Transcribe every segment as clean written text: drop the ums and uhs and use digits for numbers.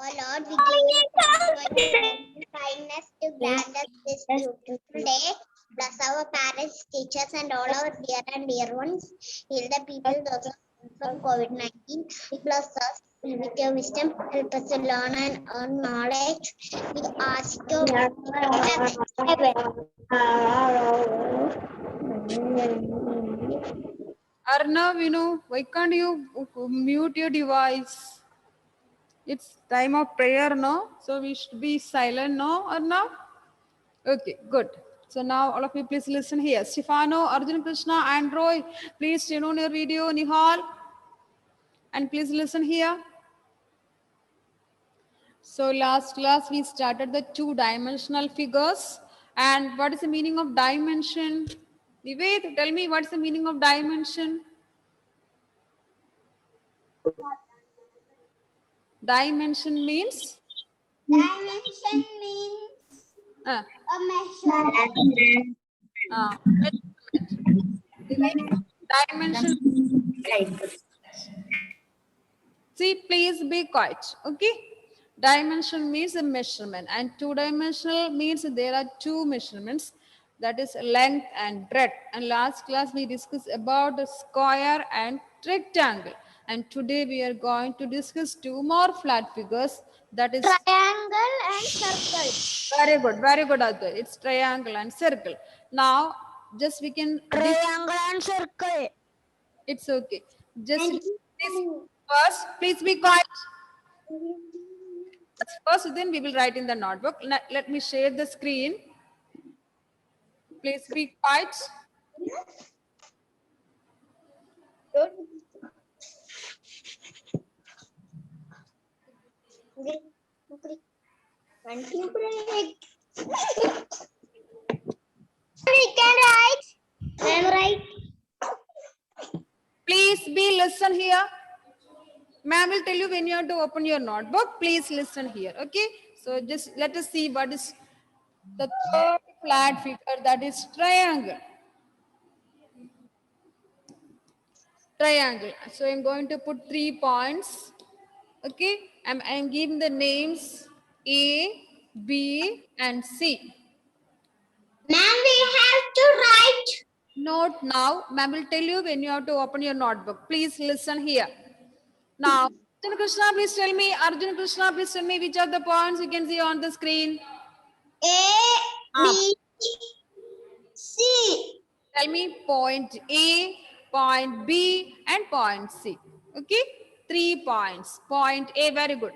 O Lord, we give you thanks for your kindness to grant us this beautiful day. Bless our parents, teachers, and all our dear and dear ones. Heal the people those from COVID-19. Bless us with your wisdom. Help us to learn and earn knowledge. We ask you. Arnav, why can't you mute your device? It's time of prayer, no? So we should be silent, no, Arnav? Okay, good. So now all of you please listen here. Stefano, Arjun Krishna, and Roy, please turn on your video, Nihal, and please listen here. So last class we started the two-dimensional figures. And what is the meaning of dimension? Vivek, tell me what's the meaning of dimension? Dimension means? Dimension means Uh, a measurement. Measurement. Dimension. See, please be quiet. Okay. Dimension means a measurement, and two-dimensional means there are two measurements, that is length and breadth. And last class we discussed about the square and rectangle. And today we are going to discuss two more flat figures, that is Triangle and circle. very good, very good, Advait. It's triangle and circle. Now, just we can Triangle and circle. it's okay. Just this first, please be quiet. First, then we will write in the notebook. Let me share the screen. Please be quiet. break. We can write. Then write. Please be listen here. Ma'am will tell you when you have to open your notebook. Please listen here. Okay. So just let us see what is the third flat figure, that is triangle. Triangle. So I'm going to put 3 points. Okay. I'm giving the names A, B, and C. Ma'am, we have to write. Note now. Ma'am will tell you when you have to open your notebook. Please listen here. Now, Arjun Krishna, please tell me. Arjun Krishna, please tell me which are the points you can see on the screen. A, B, C. Tell me point A, point B, and point C. Okay? 3 points. Point A, very good.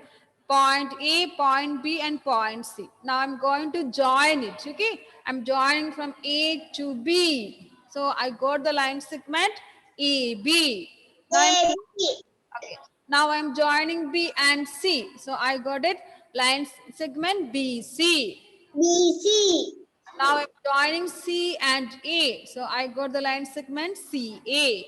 Point A, point B, and point C. Now I'm going to join it. Okay? I'm joining from A to B. So I got the line segment AB. Now okay. Now I'm joining B and C. So I got it. Line segment BC. BC. Now I'm joining C and A. So I got the line segment CA.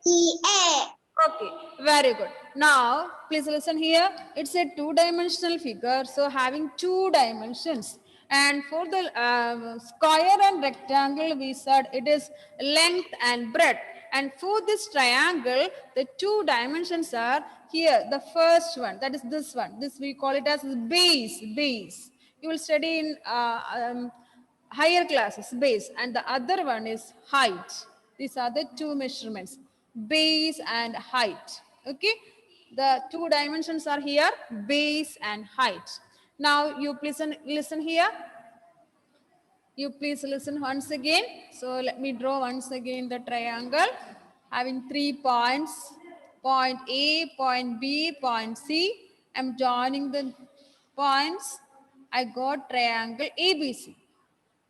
CA. Okay, very good. Now, please listen here. It's a two-dimensional figure. So having 2 dimensions. And for the square and rectangle, we said it is length and breadth. And for this triangle, the 2 dimensions are here. The first one, that is this one. This we call it as base. Base. You will study in higher classes, base, and the other one is height. These are the 2 measurements, base and height. Okay, the 2 dimensions are here, base and height. Now you please listen here. You please listen once again. So let me draw once again the triangle having 3 points, point A, point B, point C. I'm joining the points. I got triangle ABC.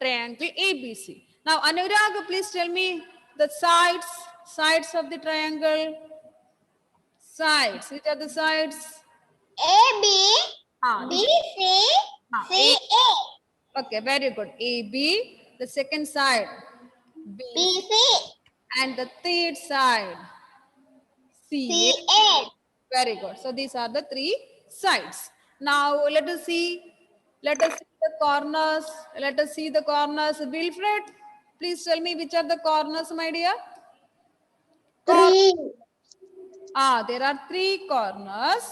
Triangle ABC. Now, Anurag, please tell me the sides of the triangle. Sides. Which are the sides? AB, Ah, BC, CA. okay, very good. AB, the second side. BC, And the third side. CA. CA. Very good. So these are the 3 sides. Now let us see. Let us see the corners. Let us see the corners. Wilfred, please tell me which are the corners, my dear. 3. There are 3 corners.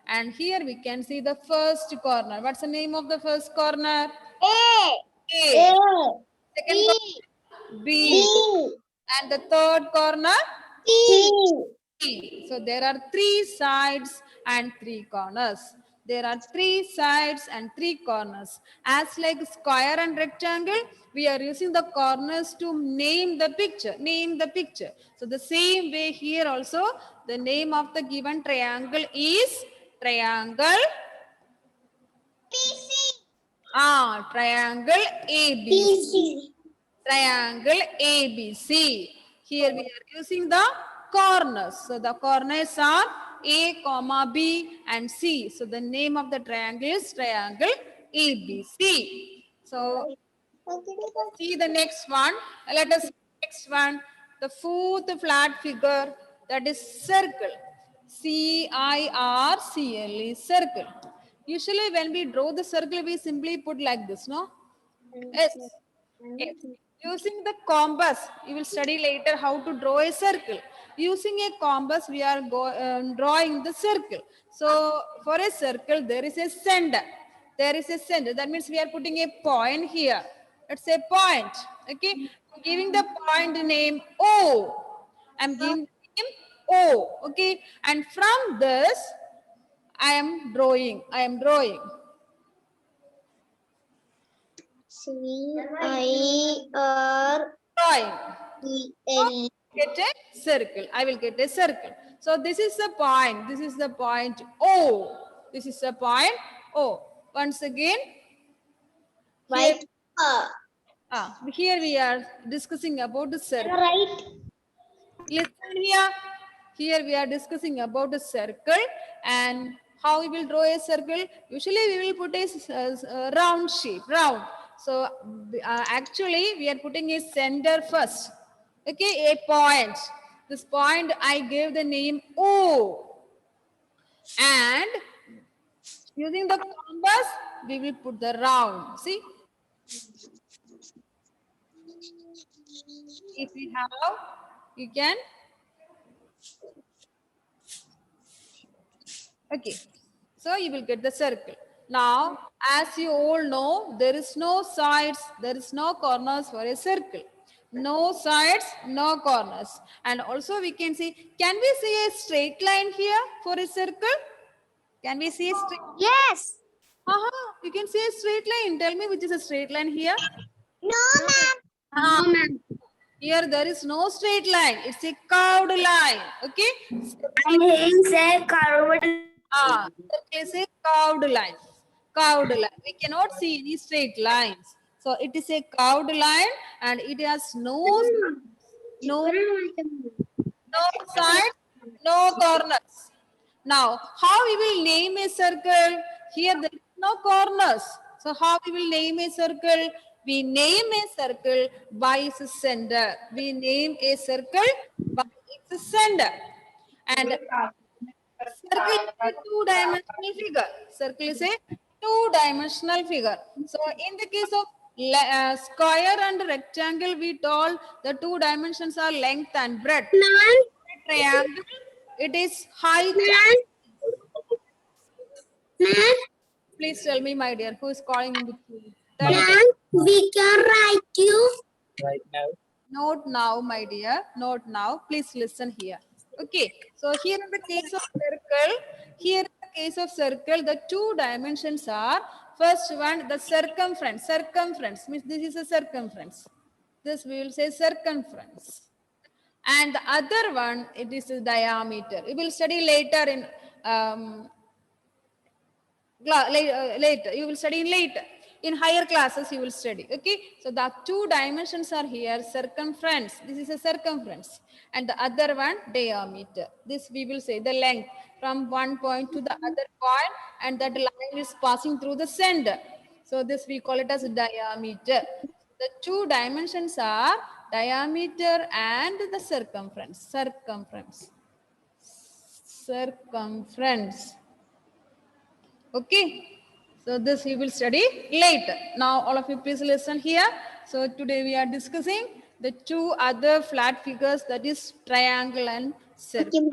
And here we can see the first corner. What's the name of the first corner? A. A. A. Second B. corner, B. B. And the third corner, C. C. So there are three sides and three corners. There are three sides and three corners. As like square and rectangle, we are using the corners to name the picture. Name the picture. So the same way here also, the name of the given triangle is triangle. PC. Triangle ABC. PC. Triangle ABC. Here we are using the corners. So the corners are A, comma B and C. So the name of the triangle is triangle ABC. So see the next one. Let us see the next one. The fourth flat figure, that is circle. CIRCLE, circle. Usually when we draw the circle, we simply put like this, no? Yes. Yes. Using the compass, you will study later how to draw a circle. Using a compass, we are drawing the circle. So for a circle, there is a center. There is a center. That means we are putting a point here. It's a point. Okay. I'm giving the point name O. I'm giving the name O. Okay. And from this, I am drawing. I am drawing. CIRCL. Drawing. Get a circle. I will get a circle. So this is the point. This is the point O. This is the point O. Once again, here, here we are discussing about the circle. Right. Listen here. Here we are discussing about the circle and how we will draw a circle. Usually we will put a round shape, round. So actually we are putting a center first. Okay, a point. This point I gave the name O. And using the compass, we will put the round. See? If we have, you can. Okay, so you will get the circle. Now, as you all know, there is no sides, there is no corners for a circle. No sides, no corners. And also we can see, can we see a straight line here for a circle? Can we see a straight? Yes. You can see a straight line. Tell me which is a straight line here. No, ma'am. No, ma'am. Here there is no straight line. It's a curved line. Okay. Say curved. It's a curved line. Curved line. We cannot see any straight lines. So it is a curved line and it has no sides, no corners. Now, how we will name a circle? Here there is no corners. So how we will name a circle? We name a circle by its center. We name a circle by its center. And circle is a two-dimensional figure. Circle is a two-dimensional figure. So in the case of square and rectangle, we told the two dimensions are length and breadth. Triangle, it is height. Please tell me, my dear, who is calling in between? We can write you. Right now. Not now, my dear. Not now. Please listen here. Okay. So here in the case of circle, the two dimensions are, first one, the circumference. Circumference means this is a circumference. This we will say circumference. And the other one, it is the diameter. We will study later in later. You will study later. In higher classes, you will study. Okay. So the two dimensions are here. Circumference. This is a circumference. And the other one, diameter. This we will say the length from one point to the other point. And that line is passing through the center. So this we call it as diameter. The two dimensions are diameter and the circumference. Circumference. Okay. So this we will study later. Now all of you please listen here. So today we are discussing the two other flat figures, that is triangle and circle.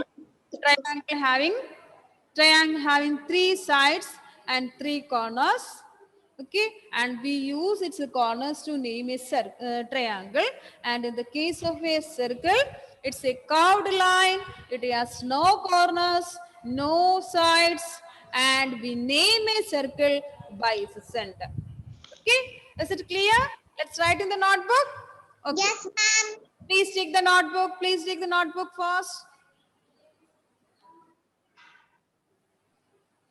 Triangle having triangle having 3 sides and 3 corners. Okay, and we use its corners to name a triangle. And in the case of a circle, it's a curved line. It has no corners, no sides, and we name a circle by its center. Okay, is it clear? Let's write in the notebook. Okay. Yes, ma'am. Please take the notebook. Please take the notebook first.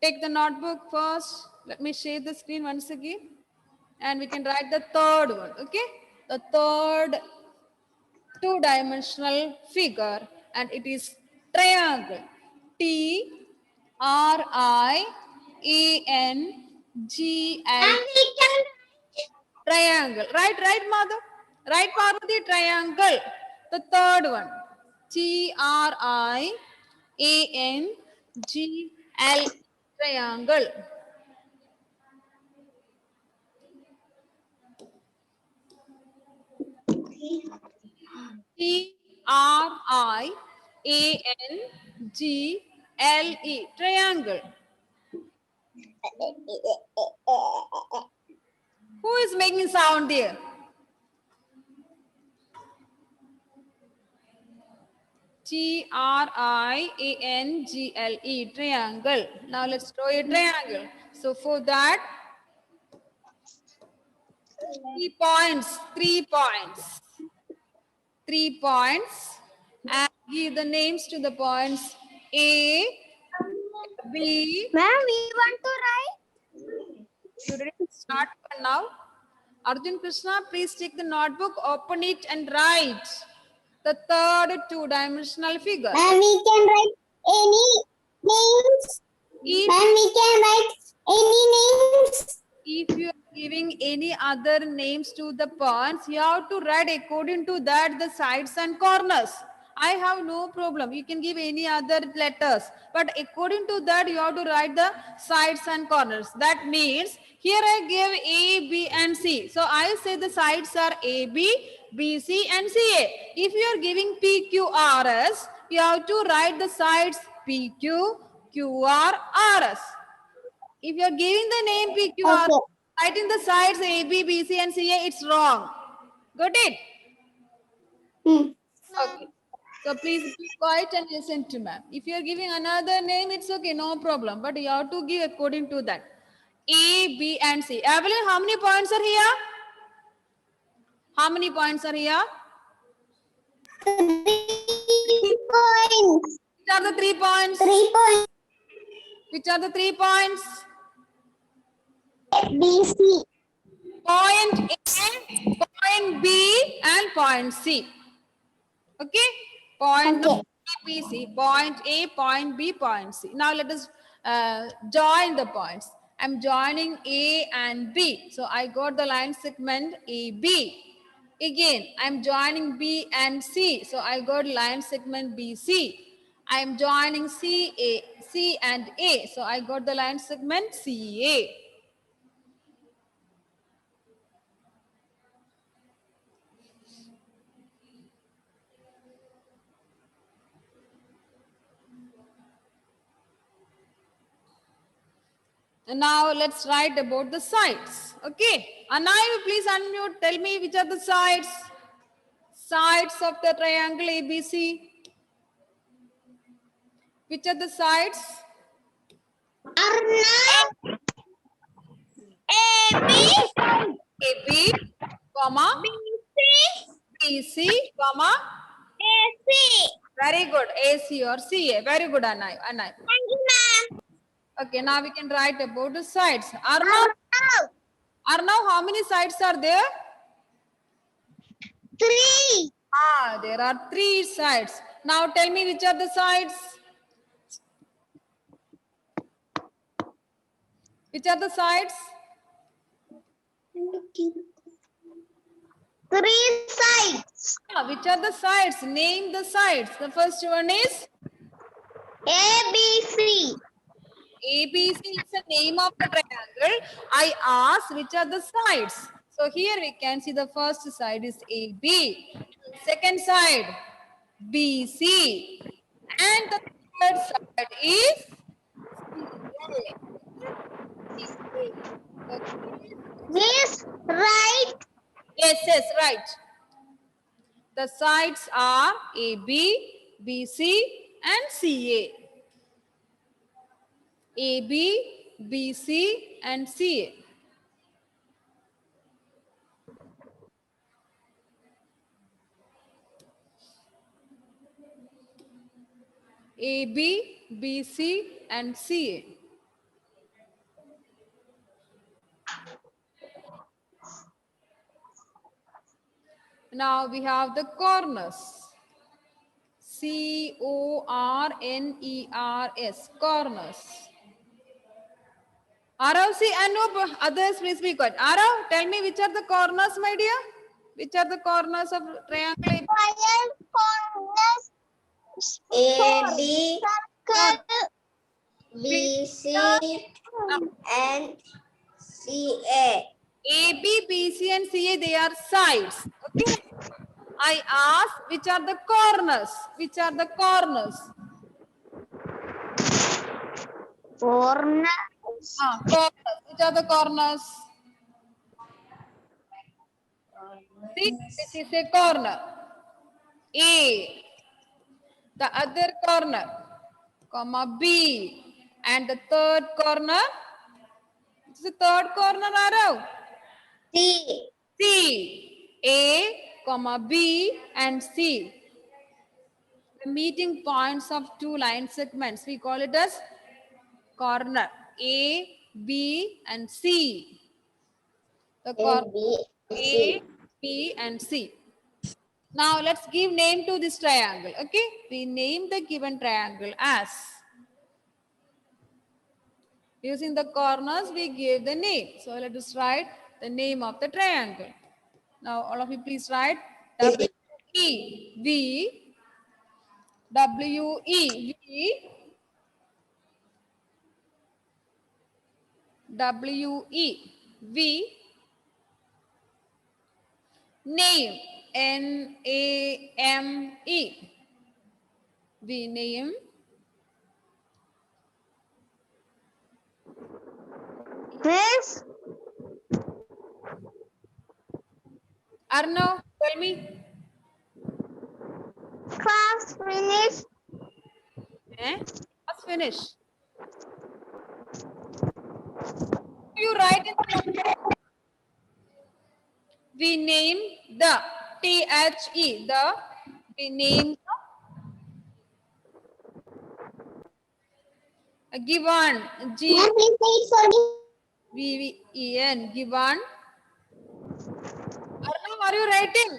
Take the notebook first. Let me share the screen once again. And we can write the third one. Okay. The third two-dimensional figure. And it is triangle. Triangle. And we can Triangle. Right, mother. Right, Parvati, triangle. The third one. Triangle. Triangle. Triangle. Triangle. Who is making sound there? Triangle. Triangle. Now let's draw a triangle. So for that, 3 points. 3 points. 3 points. And give the names to the points A, B. Ma'am, we want to write. You ready to start now? Arjun Krishna, please take the notebook, open it and write the third two-dimensional figure. And we can write any names. If, And we can write any names. if you are giving any other names to the points, you have to write according to that the sides and corners. I have no problem. You can give any other letters. But according to that, you have to write the sides and corners. That means here I give A, B and C. So I say the sides are A, B, B, C and C, A. If you are giving P, Q, R, S, you have to write the sides P, Q, Q, R, R, S. If you are giving the name P, Q, R, Okay. writing the sides A, B, B, C and C, A, it's wrong. Got it? Okay. So please be quiet and listen to ma'am. If you are giving another name, it's okay, no problem. But you have to give according to that. A, B, and C. Evelyn, how many points are here? How many points are here? 3 points. Which are the 3 points? 3 points. Which are the 3 points? B, C. Point A, point B, and point C. Okay? Point Okay. A, B, C. Point A, point B, point C. Now let us join the points. I'm joining A and B. So I got the line segment AB. Again, I'm joining B and C. So I got line segment BC. I'm joining C and A. So I got the line segment CA. And now let's write about the sides. Okay. Anay, please unmute. Tell me which are the sides. Sides of the triangle ABC. Which are the sides? Arnav. AB. AB, comma, BC, comma. AC. Very good. AC or CA. Very good, Anay. Thank you, ma'am. Okay, now we can write about the sides. Arnav, how many sides are there? 3. There are 3 sides. Now tell me which are the sides? Which are the sides? 3 sides. Which are the sides? Name the sides. The first one is ABC. ABC is the name of the triangle. I asked which are the sides. So here we can see the first side is AB. Second side BC. And the third side is Miss, right? Yes, yes, right. The sides are AB, BC, and CA. AB, BC, and CA. AB, BC, and CA. Now we have the corners. Corners, corners. Arav, see, Anup, others please be quiet. Arav, tell me which are the corners, my dear? Which are the corners of triangle? Triangle corners. AB, Circle. BC, Now, and CA. AB, BC, and CA, they are sides. Okay. I ask which are the corners? Which are the corners? Corners. Corners. Which are the corners? See, this is a corner. A. The other corner, comma B. And the third corner. This is the third corner, Arav. C. C. A, comma B, and C. The meeting points of two line segments. We call it as corner. A, B, and C. The corner B, A, C. B, and C. Now let's give name to this triangle. Okay, we name the given triangle as. Using the corners, we give the name. So let us write the name of the triangle. Now all of you please write W E V W E V W E V name NAME. We name Miss, Arno, tell me. class finished. Let's finish. You write in the note. We name the THE, the we name the given G Ma'am, please wait for me. V V E N given. Arnav, are you writing?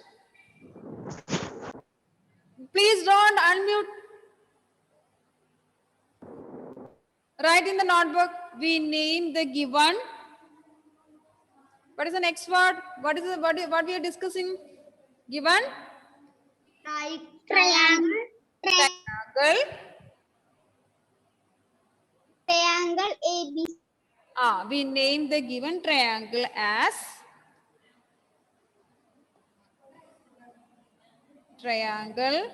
Please don't unmute. Write in the notebook. We name the given. What is the next word? What is the what we are discussing? Given Triangle. triangle. Triangle ABC. We name the given triangle as triangle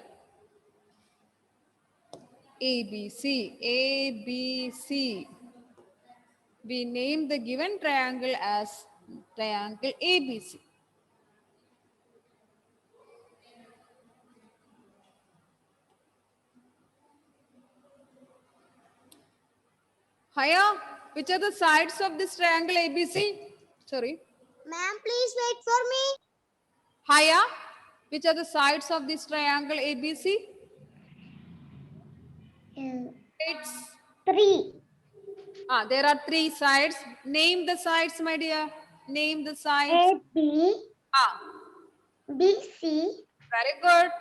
ABC. ABC. We name the given triangle as triangle ABC. Haya, which are the sides of this triangle ABC? Sorry. Ma'am, please wait for me. Haya, which are the sides of this triangle ABC? It's Three. there are three sides. Name the sides, my dear. Name the sides. AB, BC, Very good.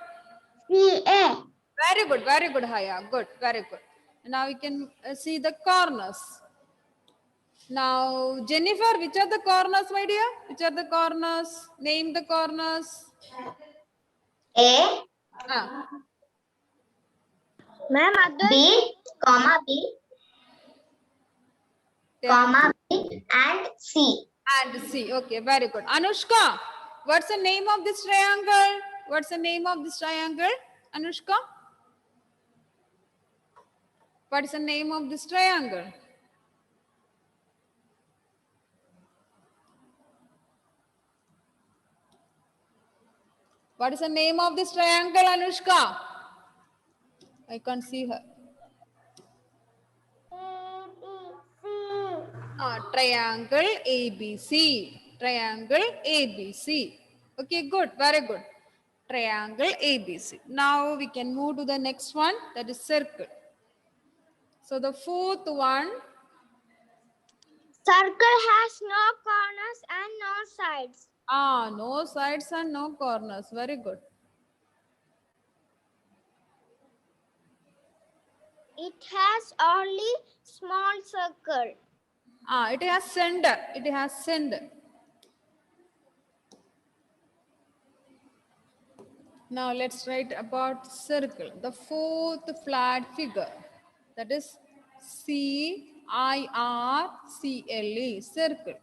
CA. Very good, Haya. Good, very good. Now we can see the corners. Now, Jennifer, which are the corners, my dear? Which are the corners? Name the corners. A, Ah, Ma'am, B, comma B, comma B, and C. and C. Okay, very good. Anushka, what's the name of this triangle? What's the name of this triangle? Anushka? What is the name of this triangle? What is the name of this triangle, Anushka? I can't see her. Triangle ABC. Triangle ABC. Okay, good. Very good. Triangle ABC. Now we can move to the next one, that is circle. So the fourth one, Circle has no corners and no sides. no sides and no corners. Very good. It has only small circle. It has center. It has center. Now let's write about circle. The fourth flat figure, that is CIRCLE, circle.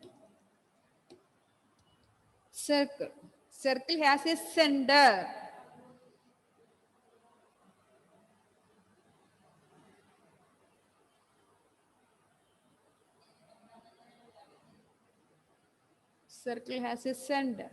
Circle. Circle has a center. Circle has a center.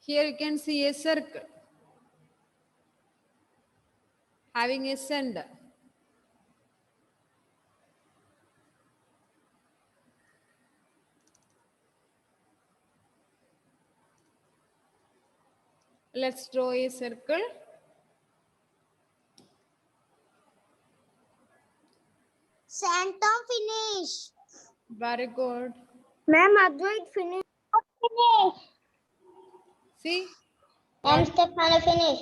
Here you can see a circle having a center. Let's draw a circle. Santom finish. Very good. Ma'am, Advait finish. Finish. See? Ma'am, Stefano finish.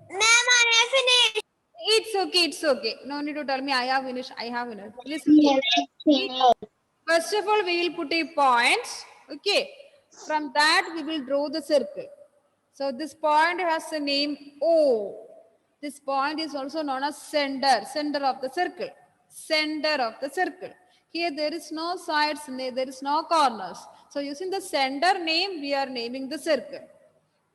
Ma'am, I finished. It's okay, it's okay. No need to tell me I have finished, I have finished. Listen here. First of all, we will put a point. Okay. From that, we will draw the circle. So this point has the name O. This point is also known as center, center of the circle. Center of the circle. Here there is no sides, there is no corners. So using the center name, we are naming the circle.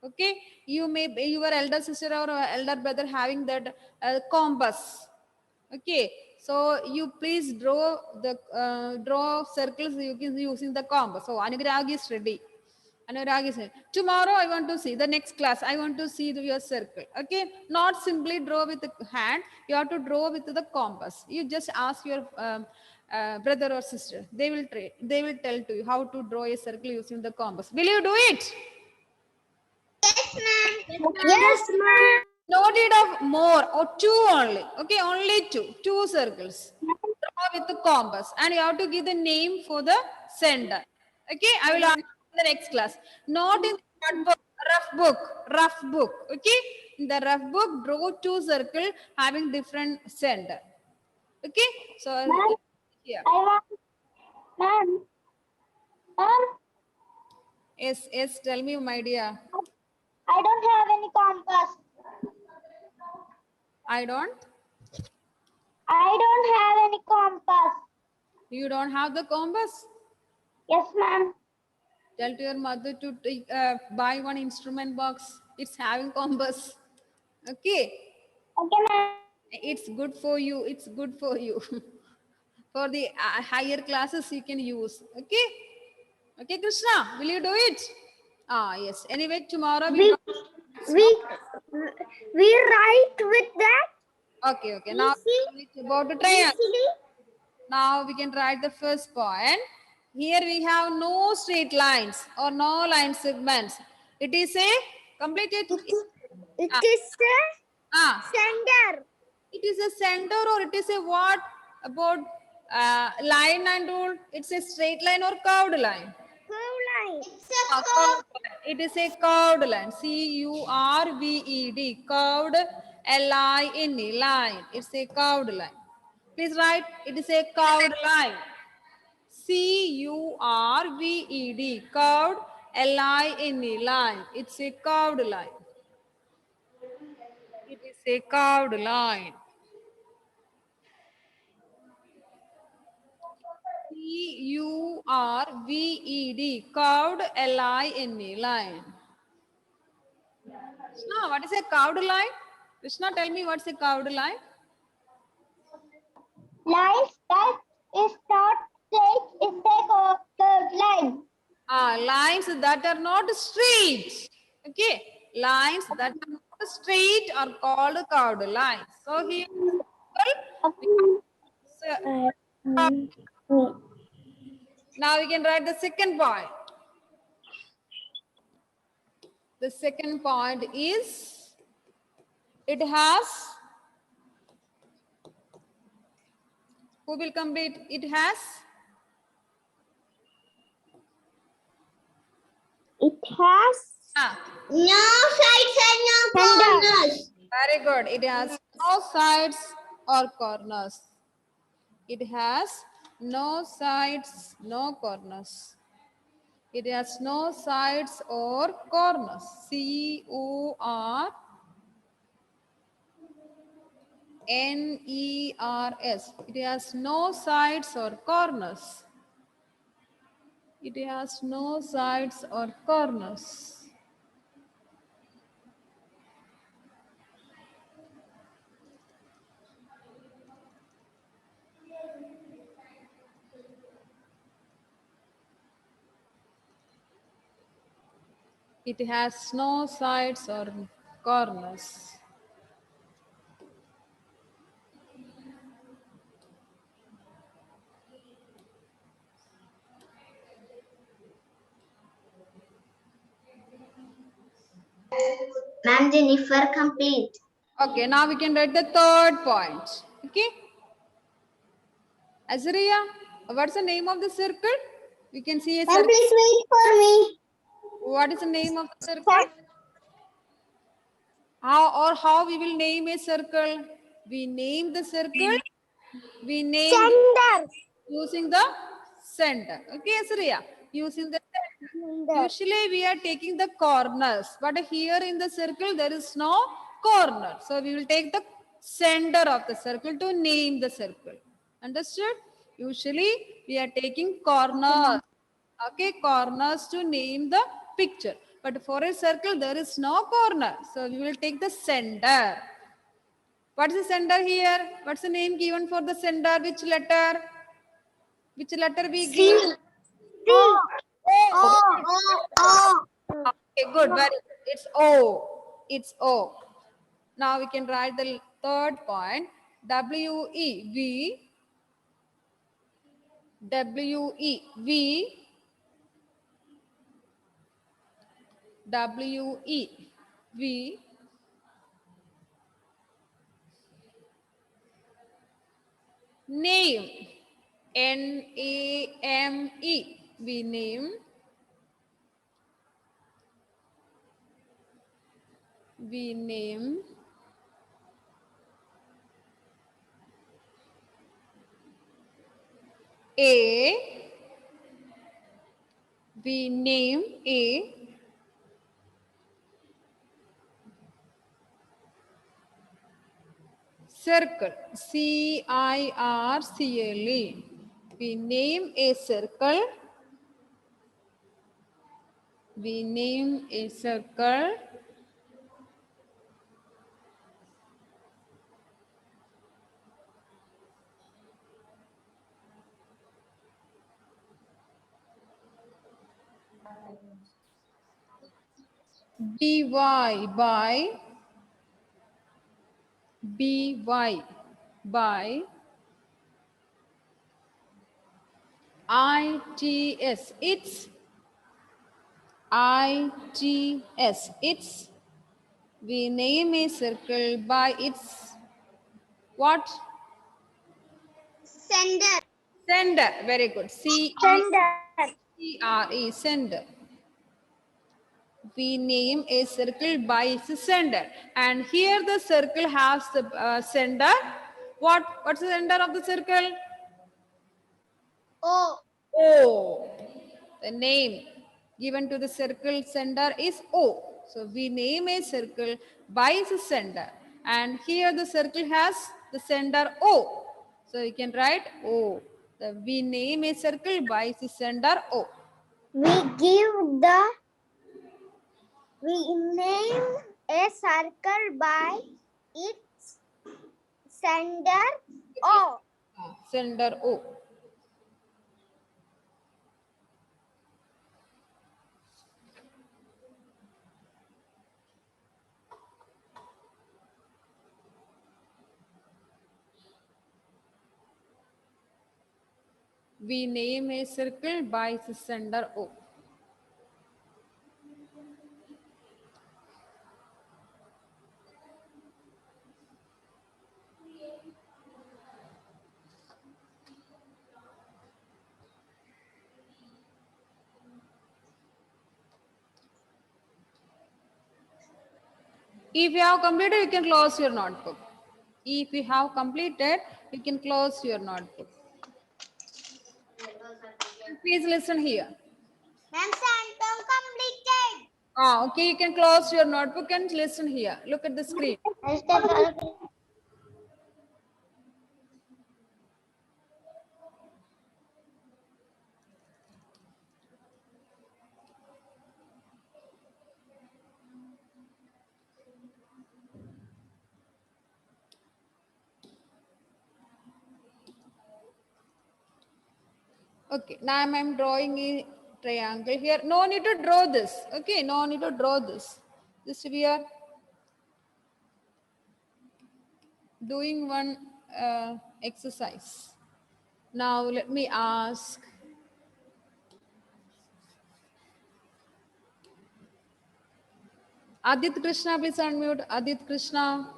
Okay, you may be your elder sister or elder brother having that compass. Okay, so you please draw the draw circles using the compass. So Anurag is ready. Anurag is ready. Tomorrow I want to see the next class. I want to see your circle. Okay, not simply draw with the hand. You have to draw with the compass. You just ask your brother or sister. They will tell to you how to draw a circle using the compass. Will you do it? Yes, ma'am. Yes, ma'am. No need of more or two only. Okay, only two. Two circles. Draw with the compass. And you have to give the name for the sender. Okay, I will ask you in the next class. Not in the book, rough book. Rough book. Okay, in the rough book, draw two circles having different sender. Okay, so here. I want, ma'am. Ma'am, Yes, tell me, my dear. I don't have any compass. I don't. I don't have any compass. You don't have the compass? Yes, ma'am. Tell to your mother to take, buy one instrument box. It's having compass. Okay. Okay, ma'am. It's good for you. It's good for you. For the higher classes, you can use. Okay. Okay, Krishna, will you do it? Yes. Anyway, tomorrow We write with that. Okay. Now it's about the triangle. Now we can write the first point. Here we have no straight lines or no line segments. It is a completed. It is a center. It is a center or it is a what about line and rule? It's a straight line or curved line? Curved line. Curved line. It is a curved line. CURVED. Curved LINE. Line. It's a curved line. Please write. It is a curved line. C-U-R-V-E-D. Curved. L-I-N-E. Line. It's a curved line. It is a curved line. C-U-R-V-E-D. Curved. L-I-N-E. Line. Krishna, what is a curved line? Krishna, tell me what's a curved line? Lines that is not straight is a curved line. Lines that are not straight. Okay. Lines that are not straight are called curved lines. So here, now we can write the second point. The second point is it has, who will complete? It has, It has No sides and no corners. very good. It has no sides or corners. It has no sides, no corners. It has no sides or corners. C-O-R-N-E-R-S. It has no sides or corners. It has no sides or corners. It has no sides or corners. Ma'am, Jennifer, complete. Okay, now we can write the third point. Okay. Azariya, what's the name of the circle? We can see a Ma'am, circle. please wait for me. What is the name of the circle? How we will name a circle? We name the circle. We name Center. using the center. Okay, Azariya, using the center. Usually we are taking the corners, but here in the circle there is no corner. So we will take the center of the circle to name the circle. Understood? Usually we are taking corners. Okay, corners to name the picture. But for a circle there is no corner. So we will take the center. What's the center here? What's the name given for the center? Which letter? Which letter we give? O. Okay, good. Very good. It's O. It's O. Now we can write the third point. W-E-V. W-E-V. W-E-V. Name. N-A-M-E. We name. We name. A. We name a circle. C-I-R-C-L-E. We name a circle. We name a circle. B-Y by B-Y by I-T-S. It's I-T-S. It's, we name a circle by its what? Sender. Center. Very good. C-E-R-E. Center. We name a circle by its center. And here the circle has the center. What's the center of the circle? O. O. The name given to the circle center is O. So we name a circle by its center. And here the circle has the center O. So we can write O. We name a circle by its center O. We name a circle by its center O. Center O. We name a circle by its center O. If you have completed, you can close your notebook. If you have completed, you can close your notebook. Please listen here. Ma'am, Santom completed. Okay, you can close your notebook and listen here. Look at the screen. Okay, now I'm drawing a triangle here. No need to draw this. Okay, no need to draw this. Just we are doing one exercise. Now let me ask. Adit Krishna, please unmute. Adit Krishna.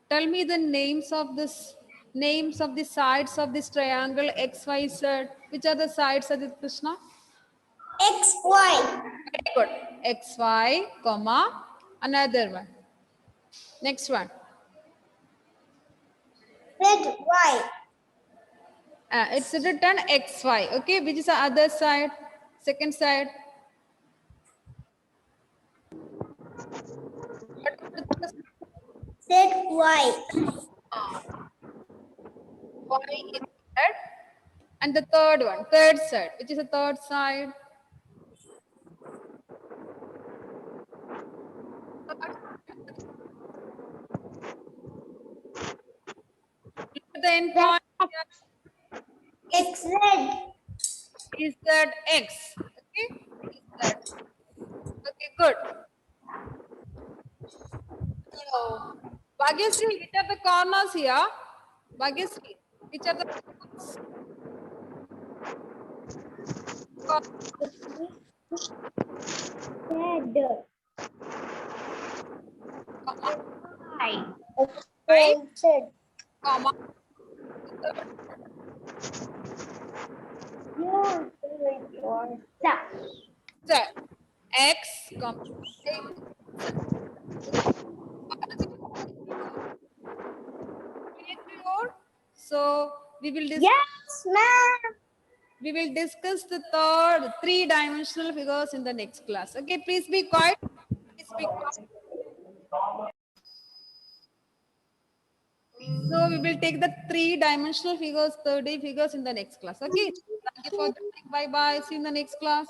Tell me the names of the sides of this triangle XYZ. Which are the sides, Adit Krishna? XY. Very good. XY, comma, another one. Next one. ZY. It's written XY. Okay, which is the other side? Second side. ZY. Y is that. And the third one, third side. Which is the third side? Look at the end point. XZ. Is that X? Okay. Is that? Okay, good. So, Bhagyasri, which are the corners here? Bhagyasri, which are the corners? Right? Comma. So, X, comma. So we will discuss. Yes, ma'am. We will discuss the third three-dimensional figures in the next class. Okay, please be quiet. Please be quiet. So we will take the three-dimensional figures, 3D figures in the next class. Okay. Thank you for joining. Bye bye. See you in the next class.